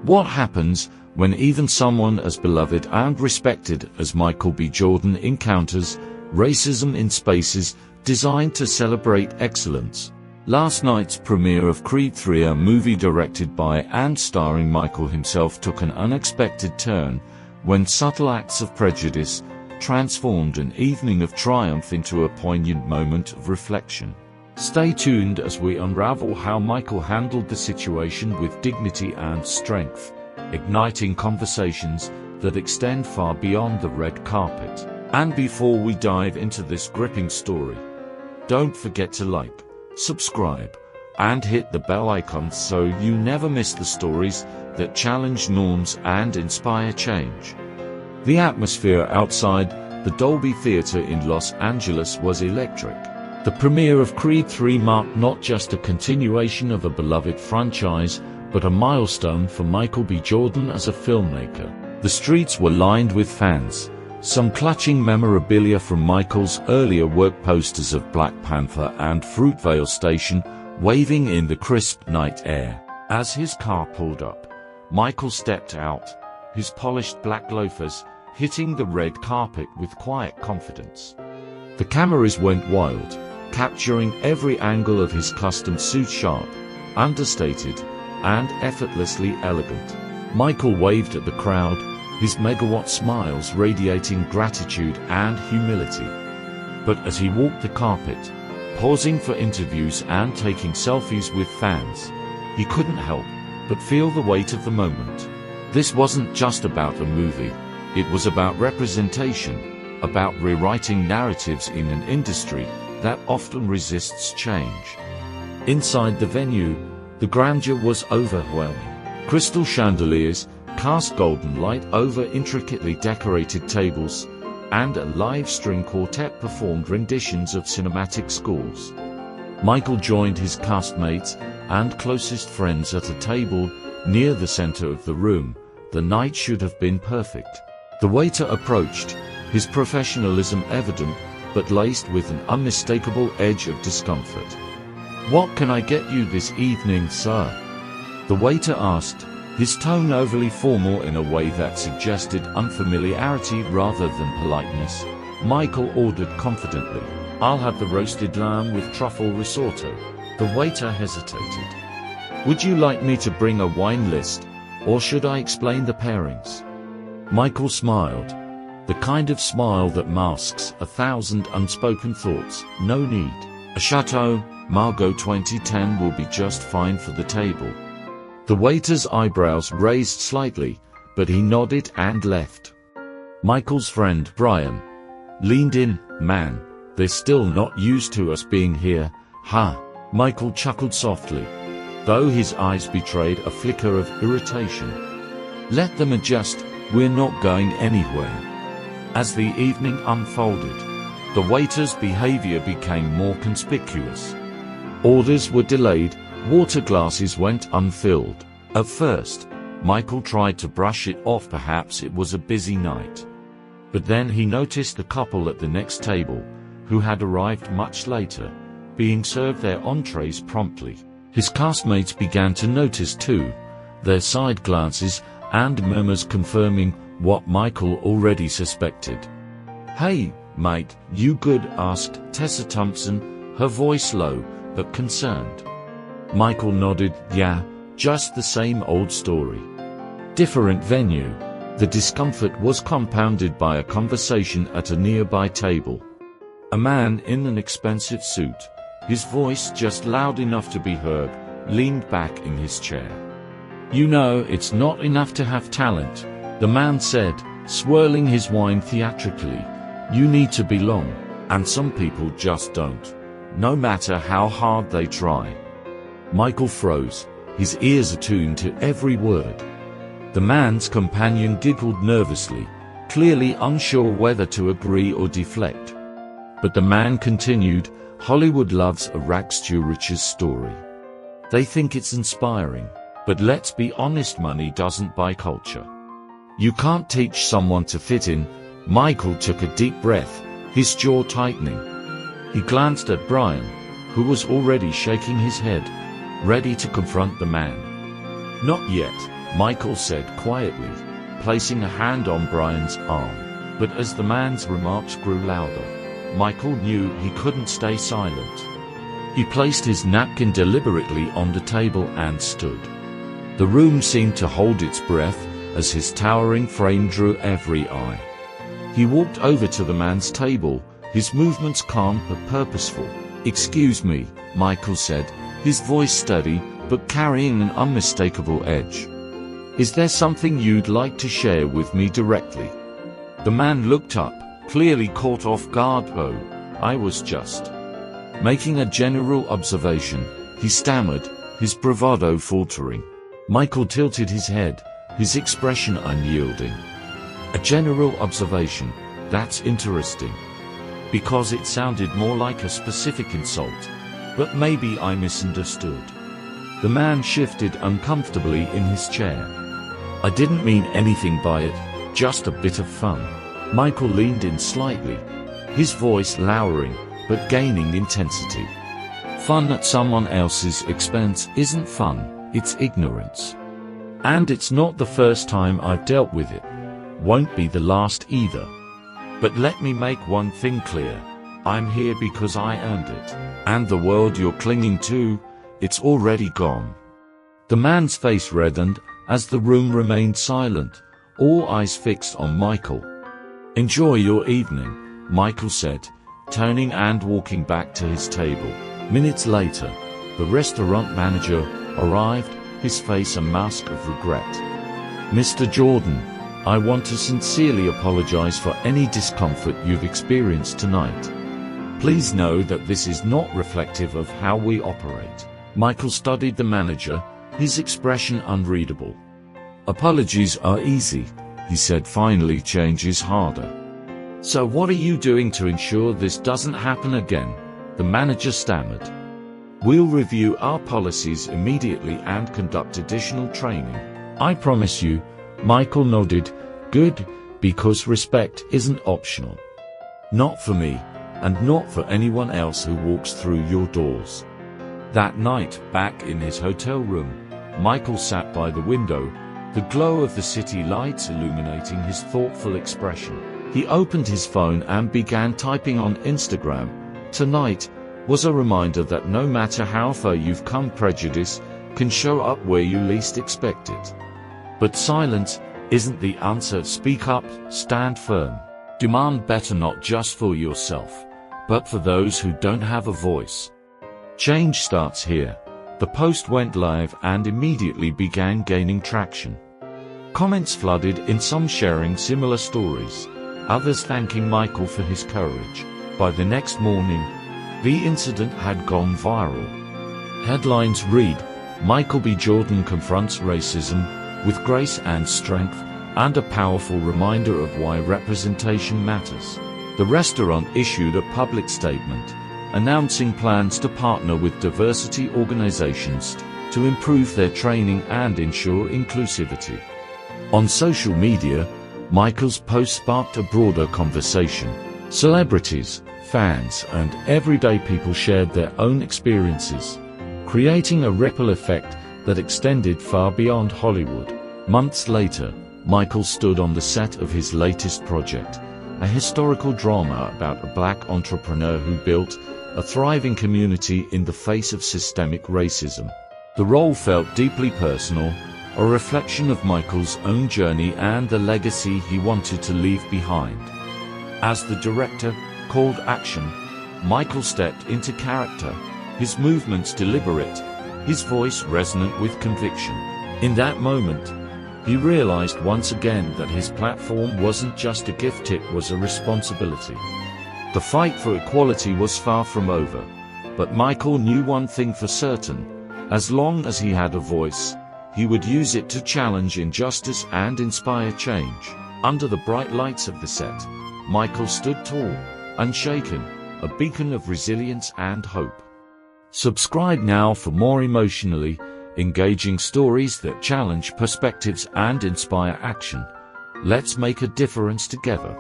What happens when even someone as beloved and respected as Michael B. Jordan encounters racism in spaces designed to celebrate excellence? Last night's premiere of Creed III, a movie directed by and starring Michael himself, took an unexpected turn when subtle acts of prejudice transformed an evening of triumph into a poignant moment of reflection. Stay tuned as we unravel how Michael handled the situation with dignity and strength, igniting conversations that extend far beyond the red carpet. And before we dive into this gripping story, don't forget to like, subscribe, and hit the bell icon so you never miss the stories that challenge norms and inspire change. The atmosphere outside the Dolby Theatre in Los Angeles was electric. The premiere of Creed III marked not just a continuation of a beloved franchise, but a milestone for Michael B. Jordan as a filmmaker. The streets were lined with fans, some clutching memorabilia from Michael's earlier work, posters of Black Panther and Fruitvale Station waving in the crisp night air. As his car pulled up, Michael stepped out, his polished black loafers hitting the red carpet with quiet confidence. The cameras went wild, capturing every angle of his custom suit, sharp, understated, and effortlessly elegant. Michael waved at the crowd, his megawatt smiles radiating gratitude and humility. But as he walked the carpet, pausing for interviews and taking selfies with fans, he couldn't help but feel the weight of the moment. This wasn't just about a movie, it was about representation, about rewriting narratives in an industry that often resists change. Inside the venue, the grandeur was overwhelming. Crystal chandeliers cast golden light over intricately decorated tables, and a live string quartet performed renditions of cinematic scores. Michael joined his castmates and closest friends at a table near the center of the room. The night should have been perfect. The waiter approached, his professionalism evident, but laced with an unmistakable edge of discomfort. "What can I get you this evening, sir?" the waiter asked, his tone overly formal in a way that suggested unfamiliarity rather than politeness. Michael ordered confidently, "I'll have the roasted lamb with truffle risotto." The waiter hesitated. "Would you like me to bring a wine list, or should I explain the pairings?" Michael smiled, the kind of smile that masks 1,000 unspoken thoughts. "No need. A Chateau Margaux 2010 will be just fine for the table." The waiter's eyebrows raised slightly, but he nodded and left. Michael's friend Brian leaned in. "Man, they're still not used to us being here, huh?" Michael chuckled softly, though his eyes betrayed a flicker of irritation. "Let them adjust, we're not going anywhere." As the evening unfolded, the waiter's behavior became more conspicuous. Orders were delayed, water glasses went unfilled. At first, Michael tried to brush it off, perhaps it was a busy night. But then he noticed the couple at the next table, who had arrived much later, being served their entrees promptly. His castmates began to notice too, their side glances and murmurs confirming what Michael already suspected. "Hey, mate, you good?" asked Tessa Thompson, her voice low but concerned. Michael nodded. "Yeah, just the same old story. Different venue." The discomfort was compounded by a conversation at a nearby table. A man in an expensive suit, his voice just loud enough to be heard, leaned back in his chair. "You know, it's not enough to have talent," the man said, swirling his wine theatrically. "You need to belong, and some people just don't, no matter how hard they try." Michael froze, his ears attuned to every word. The man's companion giggled nervously, clearly unsure whether to agree or deflect. But the man continued, "Hollywood loves a rags-to-riches story. They think it's inspiring. But let's be honest, money doesn't buy culture. You can't teach someone to fit in." Michael took a deep breath, his jaw tightening. He glanced at Brian, who was already shaking his head, ready to confront the man. "Not yet," Michael said quietly, placing a hand on Brian's arm. But as the man's remarks grew louder, Michael knew he couldn't stay silent. He placed his napkin deliberately on the table and stood. The room seemed to hold its breath as his towering frame drew every eye. He walked over to the man's table, his movements calm but purposeful. "Excuse me," Michael said, his voice steady but carrying an unmistakable edge. "Is there something you'd like to share with me directly?" The man looked up, clearly caught off guard. "Oh, I was just making a general observation," he stammered, his bravado faltering. Michael tilted his head, his expression unyielding. "A general observation, that's interesting. Because it sounded more like a specific insult. But maybe I misunderstood." The man shifted uncomfortably in his chair. "I didn't mean anything by it, just a bit of fun." Michael leaned in slightly, his voice lowering, but gaining intensity. "Fun at someone else's expense isn't fun, it's ignorance. And it's not the first time I've dealt with it. Won't be the last either. But let me make one thing clear. I'm here because I earned it. And the world you're clinging to, it's already gone." The man's face reddened as the room remained silent, all eyes fixed on Michael. "Enjoy your evening," Michael said, turning and walking back to his table. Minutes later, the restaurant manager arrived, his face a mask of regret. "Mr. Jordan, I want to sincerely apologize for any discomfort you've experienced tonight. Please know that this is not reflective of how we operate." Michael studied the manager, his expression unreadable. "Apologies are easy," he said, finally changes harder. "So what are you doing to ensure this doesn't happen again?" the manager stammered. "We'll review our policies immediately and conduct additional training. I promise you." Michael nodded. "Good, because respect isn't optional. Not for me, and not for anyone else who walks through your doors." That night, back in his hotel room, Michael sat by the window, the glow of the city lights illuminating his thoughtful expression. He opened his phone and began typing on Instagram. Tonight was a reminder that no matter how far you've come, prejudice can show up where you least expect it. But silence isn't the answer. Speak up, stand firm. Demand better, not just for yourself, but for those who don't have a voice. Change starts here. The post went live and immediately began gaining traction. Comments flooded in, some sharing similar stories, others thanking Michael for his courage. By the next morning, the incident had gone viral. Headlines read, "Michael B. Jordan confronts racism with grace and strength," and a powerful reminder of why representation matters. The restaurant issued a public statement, announcing plans to partner with diversity organizations to improve their training and ensure inclusivity. On social media, Michael's post sparked a broader conversation. Celebrities, fans, and everyday people shared their own experiences, creating a ripple effect that extended far beyond Hollywood. Months later, Michael stood on the set of his latest project, a historical drama about a black entrepreneur who built a thriving community in the face of systemic racism. The role felt deeply personal, a reflection of Michael's own journey and the legacy he wanted to leave behind. As the director called action, Michael stepped into character, his movements deliberate, his voice resonant with conviction. In that moment, he realized once again that his platform wasn't just a gift, it was a responsibility. The fight for equality was far from over, but Michael knew one thing for certain: as long as he had a voice, he would use it to challenge injustice and inspire change. Under the bright lights of the set, Michael stood tall, unshaken, a beacon of resilience and hope. Subscribe now for more emotionally engaging stories that challenge perspectives and inspire action. Let's make a difference together.